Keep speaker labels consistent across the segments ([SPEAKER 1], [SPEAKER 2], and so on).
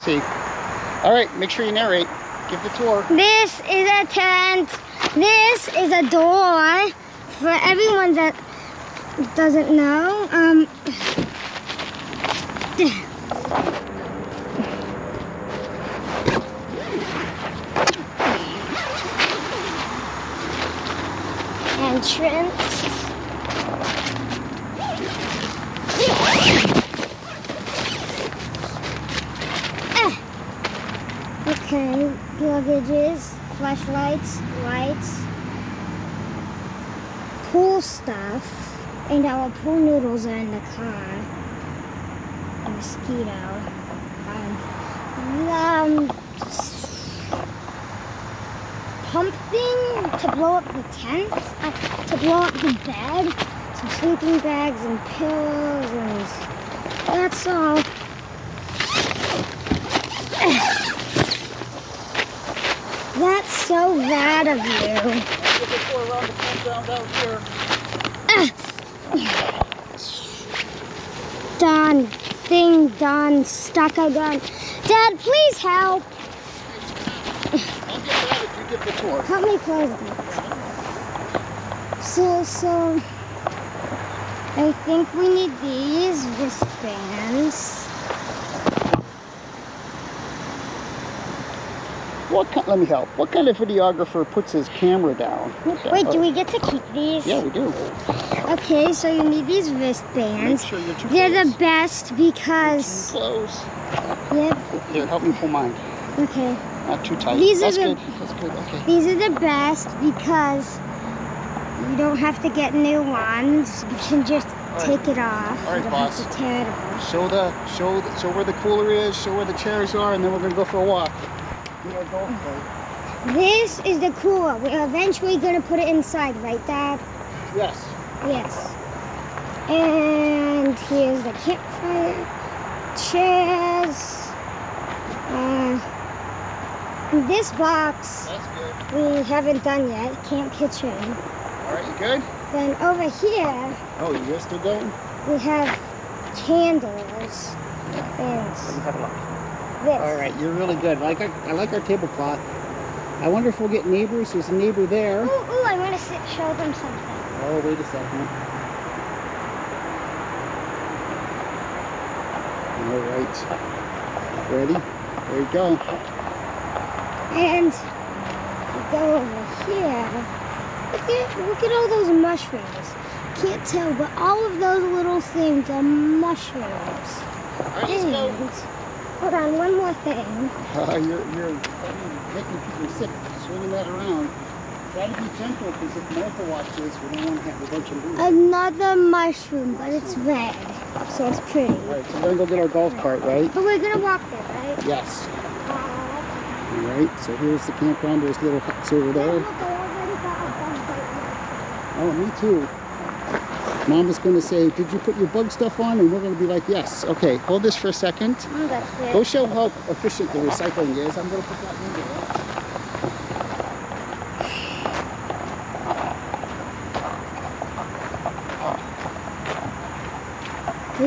[SPEAKER 1] See. All right, make sure you narrate. Give the tour.
[SPEAKER 2] This is a tent. This is a door. For everyone that doesn't know, entrance. Okay, luggages, flashlights, lights, pool stuff, and our pool noodles are in the car. A mosquito. Pump thing to blow up the tent, to blow up the bed, some sleeping bags and pillows, and that's all. That's so bad of you.
[SPEAKER 1] Let's get the tour around the campground out here.
[SPEAKER 2] Done. Thing done. Stucco done. Dad, please help.
[SPEAKER 1] I'll get that if you give the tour.
[SPEAKER 2] Help me close this. So, I think we need these wristbands.
[SPEAKER 1] Let me help. What kind of videographer puts his camera down?
[SPEAKER 2] Wait, do we get to keep these?
[SPEAKER 1] Yeah, we do.
[SPEAKER 2] Okay, so you need these wristbands.
[SPEAKER 1] Make sure you're too
[SPEAKER 2] They're
[SPEAKER 1] close.
[SPEAKER 2] the best because...
[SPEAKER 1] Too close.
[SPEAKER 2] Yep.
[SPEAKER 1] Here, help me pull mine.
[SPEAKER 2] Okay.
[SPEAKER 1] Not too tight.
[SPEAKER 2] These
[SPEAKER 1] That's
[SPEAKER 2] are
[SPEAKER 1] good. That's good. Okay.
[SPEAKER 2] These are the best because you don't have to get new ones. You can just take it off.
[SPEAKER 1] All right,
[SPEAKER 2] you don't
[SPEAKER 1] boss.
[SPEAKER 2] have to tear it off.
[SPEAKER 1] Show where the cooler is. Show where the chairs are, and then we're gonna go for a walk.
[SPEAKER 2] This is the cooler. We're eventually gonna put it inside, right, Dad?
[SPEAKER 1] Yes.
[SPEAKER 2] Yes. And here's the campfire, chairs. This box
[SPEAKER 1] That's good.
[SPEAKER 2] we haven't done yet. Camp kitchen.
[SPEAKER 1] All right, you good?
[SPEAKER 2] Then over here
[SPEAKER 1] Oh, you're still going?
[SPEAKER 2] we have candles and
[SPEAKER 1] Have a look.
[SPEAKER 2] this.
[SPEAKER 1] All right, you're really good. I like our tablecloth. I wonder if we'll get neighbors. There's a neighbor there.
[SPEAKER 2] Ooh, I want to show them something.
[SPEAKER 1] Oh, wait a second. All right. Ready? There you go.
[SPEAKER 2] And we go over here. Look at all those mushrooms. Can't tell, but all of those little things are mushrooms.
[SPEAKER 1] All right, let's go.
[SPEAKER 2] Hold on, one more thing.
[SPEAKER 1] You're making people sick, swinging that around. Try to be gentle, because if Martha watches, we don't want to have a bunch of losers.
[SPEAKER 2] Another mushroom, but it's red, so it's pretty.
[SPEAKER 1] All right, so we're going to go get our golf cart, right?
[SPEAKER 2] But we're going to walk there, right?
[SPEAKER 1] Yes. All right, so here's the campground. There's little huts over there. Oh, me too. Mom was going to say, did you put your bug stuff on? And we're going to be like, yes. Okay, hold this for a second.
[SPEAKER 2] Oh, that's good.
[SPEAKER 1] Go show how efficient the recycling is. I'm going to put that in there.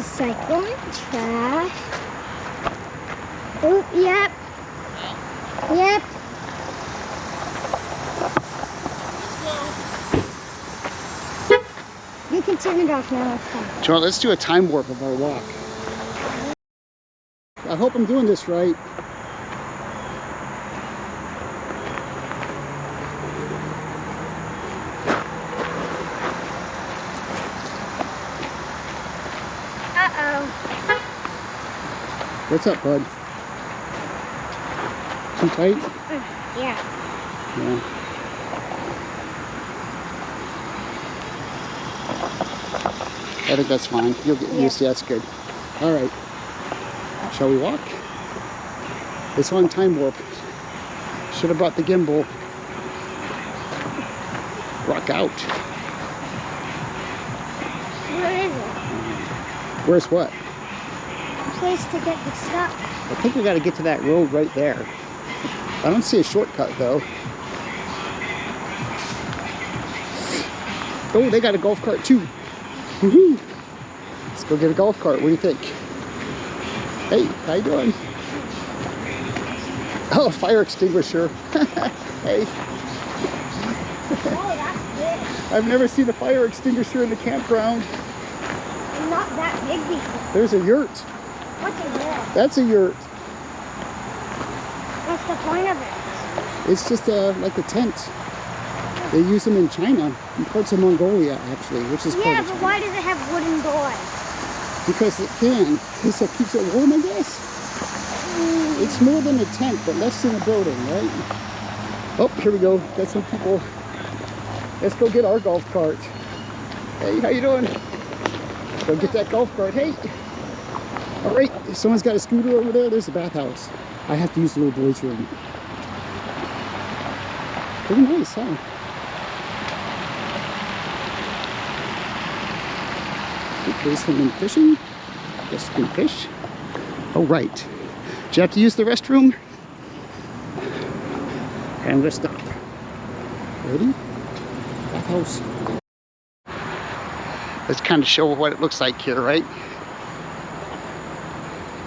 [SPEAKER 2] Recycling, trash. Oh, yep. Yep. You can turn it off now. It's fine.
[SPEAKER 1] John, let's do a time warp of our walk. I hope I'm doing this right.
[SPEAKER 2] Uh-oh.
[SPEAKER 1] What's up, bud? Too tight?
[SPEAKER 2] Yeah.
[SPEAKER 1] Yeah. I think that's fine. You'll get used to it. That's good. All right. Shall we walk? It's on time warp. Should have brought the gimbal. Rock out.
[SPEAKER 2] Where is it?
[SPEAKER 1] Where's what?
[SPEAKER 2] Place to get the stuff.
[SPEAKER 1] I think we got to get to that road right there. I don't see a shortcut though. Oh, they got a golf cart too. Woohoo! Let's go get a golf cart. What do you think? Hey, how you doing? Oh, fire extinguisher. Hey,
[SPEAKER 2] Oh, that's big.
[SPEAKER 1] I've never seen a fire extinguisher in the campground.
[SPEAKER 2] Not that big before.
[SPEAKER 1] There's a yurt.
[SPEAKER 2] What's in there?
[SPEAKER 1] That's a yurt.
[SPEAKER 2] What's the point of it?
[SPEAKER 1] It's just like a tent. They use them in China, in parts of Mongolia actually, which is part
[SPEAKER 2] Yeah,
[SPEAKER 1] of
[SPEAKER 2] but
[SPEAKER 1] China.
[SPEAKER 2] why does it have wooden doors?
[SPEAKER 1] Because it can. Because it keeps it warm, I guess. It's more than a tent, but less than a building, right? Oh, here we go. Got some people. Let's go get our golf cart. Hey, how you doing? Go get that golf cart. Hey. All right, someone's got a scooter over there. There's the bathhouse. I have to use the little boys' room. Pretty nice, huh? There's someone fishing. Guess you can fish. Oh, right. Do you have to use the restroom? And let's stop. Ready? Bathhouse. Let's kind of show what it looks like here, right?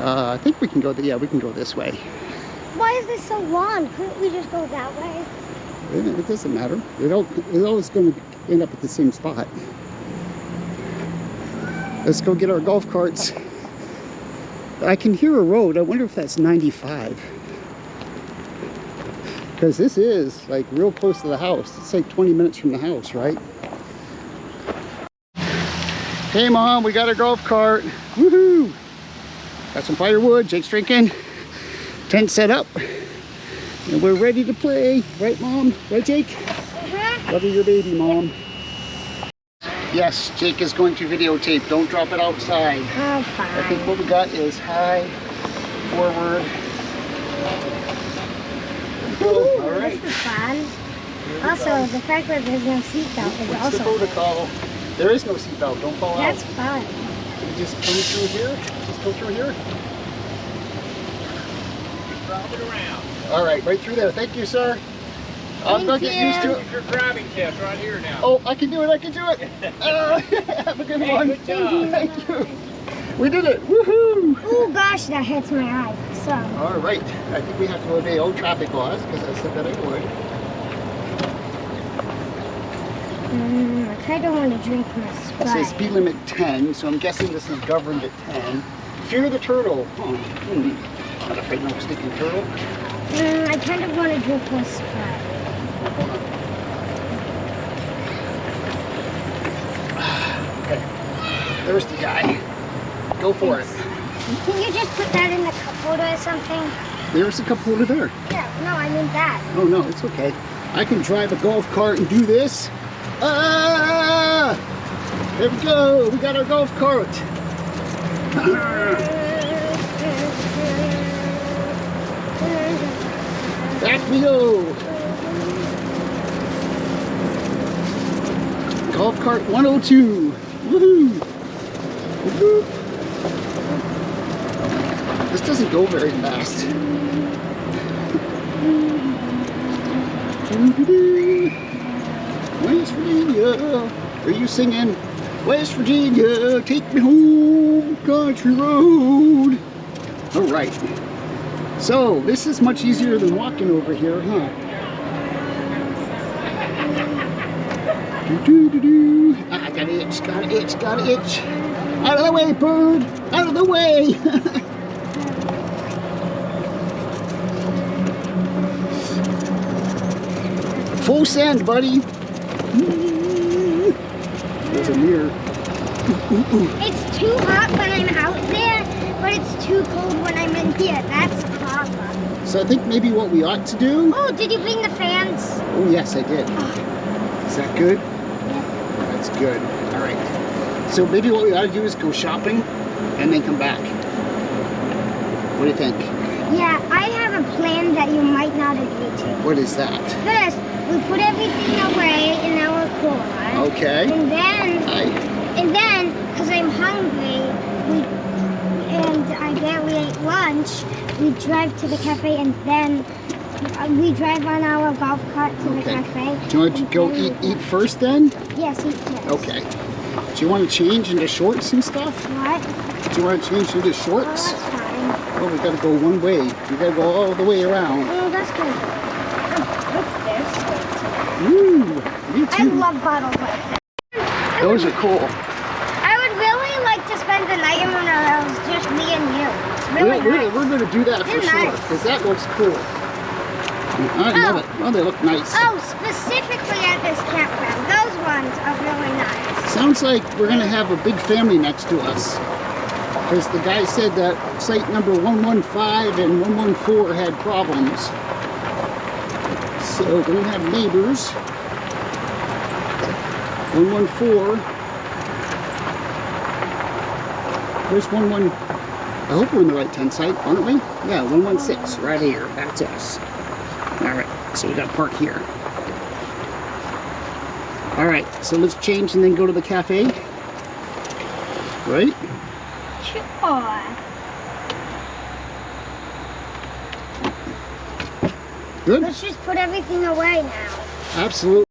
[SPEAKER 1] I think we can go, yeah, we can go this way.
[SPEAKER 2] Why is this so long? Couldn't we just go that way?
[SPEAKER 1] It doesn't matter. It's always going to end up at the same spot. Let's go get our golf carts. I can hear a road. I wonder if that's 95. Because this is like real close to the house. It's like 20 minutes from the house, right? Hey Mom, we got our golf cart. Woohoo! Got some firewood, Jake's drinking. Tent set up. And we're ready to play. Right, Mom? Right, Jake? Loving your baby, Mom. Yes, Jake is going to videotape. Don't drop it outside.
[SPEAKER 2] Oh, fine.
[SPEAKER 1] I think what we got is high, forward.
[SPEAKER 2] Ooh,
[SPEAKER 1] All right.
[SPEAKER 2] this is fun. Also, the fact that there's no seatbelt is
[SPEAKER 1] What's
[SPEAKER 2] also
[SPEAKER 1] the protocol? There is no seatbelt. Don't fall
[SPEAKER 2] That's
[SPEAKER 1] out.
[SPEAKER 2] fun.
[SPEAKER 1] You just come through here. Just go through here.
[SPEAKER 3] Drop it around.
[SPEAKER 1] All right, right through there. Thank you, sir. I'm gonna get used to it.
[SPEAKER 3] Your driving test right here now.
[SPEAKER 1] Oh, I can do it. I can do it. Have a good
[SPEAKER 3] Hey,
[SPEAKER 1] one.
[SPEAKER 3] good job.
[SPEAKER 1] Thank you. We did it. Woohoo!
[SPEAKER 2] Oh gosh, that hits my eye. So.
[SPEAKER 1] All right. I think we have to obey all traffic laws because I said that I would.
[SPEAKER 2] I kind of want to drink my
[SPEAKER 1] It
[SPEAKER 2] Sprite.
[SPEAKER 1] says speed limit 10, so I'm guessing this is governed at 10. Fear the turtle. Not afraid of no stinking turtle.
[SPEAKER 2] I kind of want to drink my Sprite.
[SPEAKER 1] Okay. Thirsty guy. Go for it.
[SPEAKER 2] Can you just put that in the cup holder or something?
[SPEAKER 1] There's a cup holder there.
[SPEAKER 2] Yeah, no, I mean that.
[SPEAKER 1] Oh no, it's okay. I can drive a golf cart and do this. Ah! There we go. We got our golf cart. Back we go. Golf cart 102. Woohoo! Woohoo! This doesn't go very fast. West Virginia, are you singing? West Virginia, take me home, country road. All right. So this is much easier than walking over here, huh? I got an itch, got an itch, got an itch. Out of the way, bird! Out of the way! Full send, buddy. There's a mirror.
[SPEAKER 2] It's too hot when I'm out there, but it's too cold when I'm in here. That's the problem.
[SPEAKER 1] So I think maybe what we ought to do...
[SPEAKER 2] Oh, did you bring the fans?
[SPEAKER 1] Oh, yes, I did. Is that good?
[SPEAKER 2] Yeah.
[SPEAKER 1] That's good. All right. So maybe what we ought to do is go shopping and then come back. What do you think?
[SPEAKER 2] Yeah, I have a plan that you might not agree to.
[SPEAKER 1] What is that?
[SPEAKER 2] First, we put everything away in our car.
[SPEAKER 1] Okay.
[SPEAKER 2] And then, because I'm hungry, and I barely ate lunch, we drive to the cafe and then we drive on our golf cart to the cafe.
[SPEAKER 1] Do you want to go eat first then?
[SPEAKER 2] Yes, eat first.
[SPEAKER 1] Okay. Do you want to change into shorts and stuff?
[SPEAKER 2] What?
[SPEAKER 1] Do you want to change into
[SPEAKER 2] Oh,
[SPEAKER 1] shorts?
[SPEAKER 2] that's fine.
[SPEAKER 1] Well, we gotta go one way. We gotta go all the way around.
[SPEAKER 2] Oh, that's good.
[SPEAKER 1] Woo! Me
[SPEAKER 2] I
[SPEAKER 1] too.
[SPEAKER 2] love bottles like that.
[SPEAKER 1] Those are cool.
[SPEAKER 2] I would really like to spend the night in one of those, just me and you. It's really nice.
[SPEAKER 1] We're gonna do that for
[SPEAKER 2] They're
[SPEAKER 1] sure,
[SPEAKER 2] nice.
[SPEAKER 1] because that looks cool. I love it. Oh, they look nice.
[SPEAKER 2] Oh, specifically at this campground. Those ones are really nice.
[SPEAKER 1] Sounds like we're gonna have a big family next to us. Because the guy said that site number 115 and 114 had problems. So we're gonna have neighbors. 114. Where's 11? I hope we're in the right 10 site, aren't we? Yeah, 116, right here. That's us. Alright, so we gotta park here. Alright, so let's change and then go to the cafe. Right?
[SPEAKER 2] Sure.
[SPEAKER 1] Good?
[SPEAKER 2] Let's just put everything away now.
[SPEAKER 1] Absolutely.